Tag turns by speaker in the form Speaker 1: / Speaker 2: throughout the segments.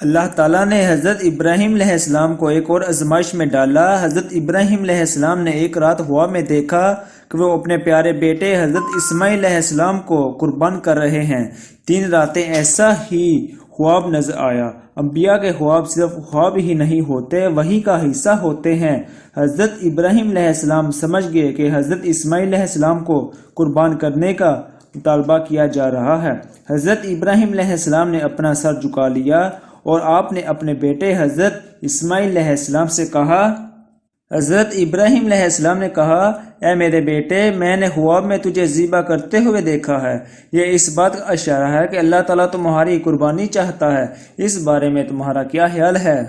Speaker 1: اللہ تعالیٰ نے حضرت ابراہیم علیہ السلام کو ایک اور آزمائش میں ڈالا۔ حضرت ابراہیم علیہ السلام نے ایک رات ہوا میں دیکھا کہ وہ اپنے پیارے بیٹے حضرت اسماعیل علیہ السلام کو قربان کر رہے ہیں۔ 3 راتیں ایسا ہی خواب نظر آیا۔ انبیاء کے خواب صرف خواب ہی نہیں ہوتے، وحی کا حصہ ہوتے ہیں۔ حضرت ابراہیم علیہ السلام سمجھ گئے کہ حضرت اسماعیل علیہ السلام کو قربان کرنے کا مطالبہ کیا جا رہا ہے۔ حضرت ابراہیم علیہ السلام نے اپنا سر جھکا لیا اور آپ نے اپنے بیٹے حضرت اسماعیل علیہ السلام سے کہا۔ حضرت ابراہیم علیہ السلام نے کہا، اے میرے بیٹے، میں نے خواب میں تجھے ذبح کرتے ہوئے دیکھا ہے۔ یہ اس بات کا اشارہ ہے کہ اللہ تعالیٰ تمہاری قربانی چاہتا ہے۔ اس بارے میں تمہارا کیا خیال ہے؟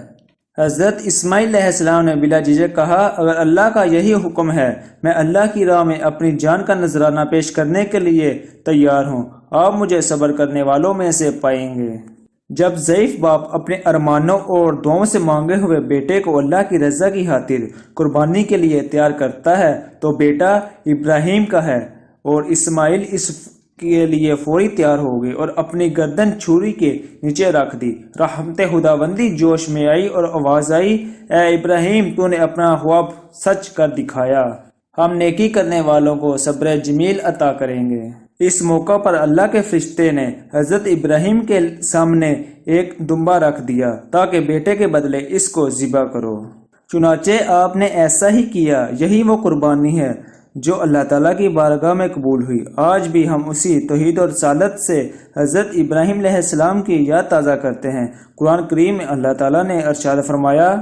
Speaker 1: حضرت اسماعیل علیہ السلام نے بلا جھجک کہا، اگر اللہ کا یہی حکم ہے، میں اللہ کی راہ میں اپنی جان کا نذرانہ پیش کرنے کے لیے تیار ہوں۔ آپ مجھے صبر کرنے والوں میں سے پائیں گے۔ جب ضعیف باپ اپنے ارمانوں اور دعاؤں سے مانگے ہوئے بیٹے کو اللہ کی رضا کی خاطر قربانی کے لیے تیار کرتا ہے تو بیٹا ابراہیم کا ہے، اور اسماعیل اس کے لیے فوری تیار ہو گئے اور اپنی گردن چھری کے نیچے رکھ دی۔ رحمت خداوندی جوش میں آئی اور آواز آئی، اے ابراہیم، تو نے اپنا خواب سچ کر دکھایا۔ ہم نیکی کرنے والوں کو صبر جمیل عطا کریں گے۔ اس موقع پر اللہ کے فرشتے نے حضرت ابراہیم کے سامنے ایک دمبا رکھ دیا تاکہ بیٹے کے بدلے اس کو ذبح کرو۔ چنانچہ آپ نے ایسا ہی کیا۔ یہی وہ قربانی ہے جو اللہ تعالیٰ کی بارگاہ میں قبول ہوئی۔ آج بھی ہم اسی توحید اور رسالت سے حضرت ابراہیم علیہ السلام کی یاد تازہ کرتے ہیں۔ قرآن کریم میں اللہ تعالیٰ نے ارشاد فرمایا،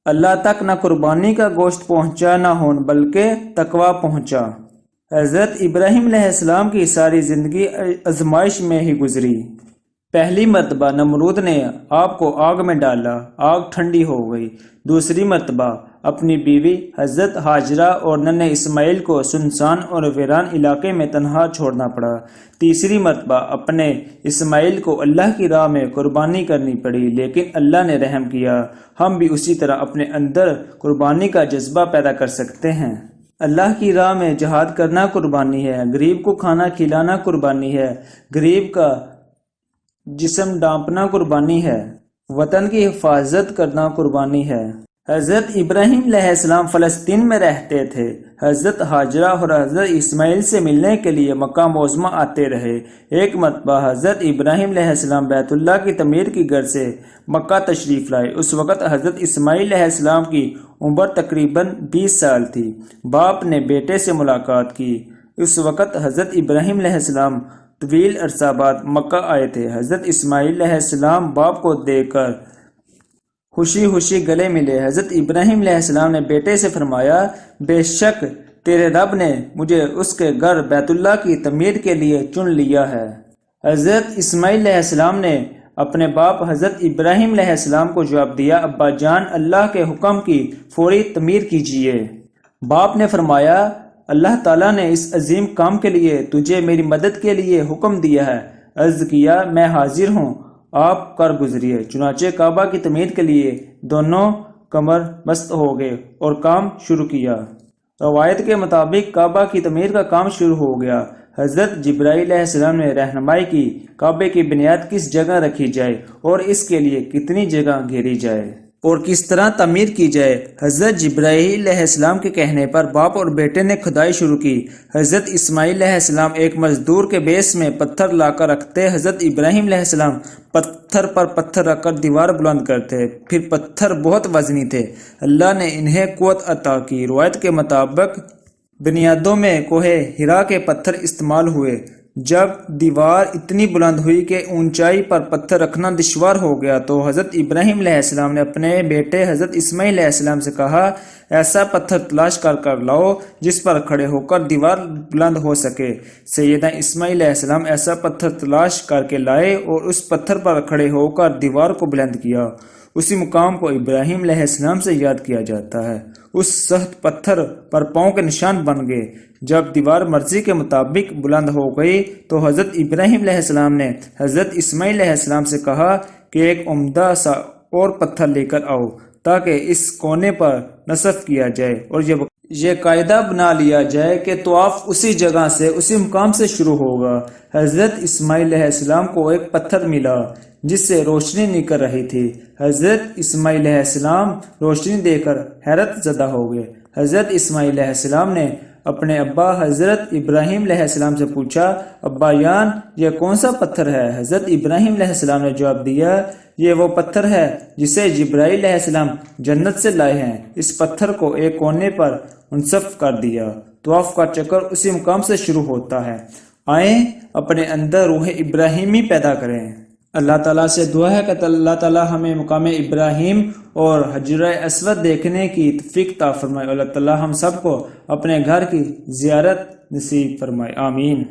Speaker 1: اللہ تک نہ قربانی کا گوشت پہنچا نہ ہون بلکہ تقویٰ پہنچا۔ حضرت ابراہیم علیہ السلام کی ساری زندگی آزمائش میں ہی گزری۔ پہلی مرتبہ نمرود نے آپ کو آگ میں ڈالا، آگ ٹھنڈی ہو گئی۔ دوسری مرتبہ اپنی بیوی حضرت ہاجرہ اور ننھے اسماعیل کو سنسان اور ویران علاقے میں تنہا چھوڑنا پڑا۔ تیسری مرتبہ اپنے اسماعیل کو اللہ کی راہ میں قربانی کرنی پڑی، لیکن اللہ نے رحم کیا۔ ہم بھی اسی طرح اپنے اندر قربانی کا جذبہ پیدا کر سکتے ہیں۔ اللہ کی راہ میں جہاد کرنا قربانی ہے، غریب کو کھانا کھلانا قربانی ہے، غریب کا جسم ڈانپنا قربانی ہے، وطن کی حفاظت کرنا قربانی ہے۔ حضرت ابراہیم علیہ السلام فلسطین میں رہتے تھے۔ حضرت ہاجرہ اور حضرت اسماعیل سے ملنے کے لیے مکہ معظمہ آتے رہے۔ ایک مرتبہ حضرت ابراہیم علیہ السلام بیت اللہ کی تعمیر کی غرض سے مکہ تشریف لائے۔ اس وقت حضرت اسماعیل علیہ السلام کی عمر تقریباً 20 سال تھی۔ باپ نے بیٹے سے ملاقات کی۔ اس وقت حضرت ابراہیم علیہ السلام طویل عرصہ بعد مکہ آئے تھے۔ حضرت اسماعیل علیہ السلام باپ کو دیکھ کر خوشی گلے ملے۔ حضرت ابراہیم علیہ السلام نے بیٹے سے فرمایا، بے شک تیرے رب نے مجھے اس کے گھر بیت اللہ کی تعمیر کے لیے چن لیا ہے۔ حضرت اسماعیل علیہ السلام نے اپنے باپ حضرت ابراہیم علیہ السلام کو جواب دیا، ابا جان، اللہ کے حکم کی فوری تعمیر کیجیے۔ باپ نے فرمایا، اللہ تعالیٰ نے اس عظیم کام کے لیے تجھے میری مدد کے لیے حکم دیا ہے۔ عرض کیا، میں حاضر ہوں، آپ کر گزریے۔ چنانچہ کعبہ کی تعمیر کے لیے دونوں کمر بست ہو گئے اور کام شروع کیا۔ روایت کے مطابق کعبہ کی تعمیر کا کام شروع ہو گیا۔ حضرت جبرائیل علیہ السلام نے رہنمائی کی، کعبے کی بنیاد کس جگہ رکھی جائے اور اس کے لیے کتنی جگہ گھیری جائے اور کس طرح تعمیر کی جائے۔ حضرت جبرائیل علیہ السلام کے کہنے پر باپ اور بیٹے نے کھدائی شروع کی۔ حضرت اسماعیل علیہ السلام ایک مزدور کے بیس میں پتھر لا کر رکھتے، حضرت ابراہیم علیہ السلام پتھر پر پتھر رکھ کر دیوار بلند کرتے۔ پھر پتھر بہت وزنی تھے، اللہ نے انہیں قوت عطا کی۔ روایت کے مطابق بنیادوں میں کوہ ہرا کے پتھر استعمال ہوئے۔ جب دیوار اتنی بلند ہوئی کہ اونچائی پر پتھر رکھنا دشوار ہو گیا تو حضرت ابراہیم علیہ السلام نے اپنے بیٹے حضرت اسماعیل علیہ السلام سے کہا، ایسا پتھر تلاش کر لاؤ جس پر کھڑے ہو کر دیوار بلند ہو سکے۔ سیدنا اسماعیل علیہ السلام ایسا پتھر تلاش کر کے لائے اور اس پتھر پر کھڑے ہو کر دیوار کو بلند کیا۔ اسی مقام کو ابراہیم علیہ السلام سے یاد کیا جاتا ہے۔ اس سخت پتھر پر پاؤں کے نشان بن گئے۔ جب دیوار مرضی کے مطابق بلند ہو گئی تو حضرت ابراہیم علیہ السلام نے حضرت اسماعیل علیہ السلام سے کہا کہ ایک عمدہ سا اور پتھر لے کر آؤ تاکہ اس کونے پر نصب کیا جائے اور یہ قاعدہ بنا لیا جائے کہ طواف اسی جگہ سے، اسی مقام سے شروع ہوگا۔ حضرت اسماعیل علیہ السلام کو ایک پتھر ملا جس سے روشنی نکل رہی تھی۔ حضرت اسماعیل علیہ السلام روشنی دیکھ کر حیرت زدہ ہو گئے۔ حضرت اسماعیل علیہ السلام نے اپنے ابا حضرت ابراہیم علیہ السلام سے پوچھا، ابا جان یہ کون سا پتھر ہے؟ حضرت ابراہیم علیہ السلام نے جواب دیا، یہ وہ پتھر ہے جسے جبرائیل علیہ السلام جنت سے لائے ہیں۔ اس پتھر کو ایک کونے پر منصب کر دیا۔ طواف کا چکر اسی مقام سے شروع ہوتا ہے۔ آئیں اپنے اندر روح ابراہیمی پیدا کریں۔ اللہ تعالیٰ سے دعا ہے کہ اللہ تعالیٰ ہمیں مقام ابراہیم اور حجر اسود دیکھنے کی توفیق عطا فرمائے۔ اللہ تعالیٰ ہم سب کو اپنے گھر کی زیارت نصیب فرمائے، آمین۔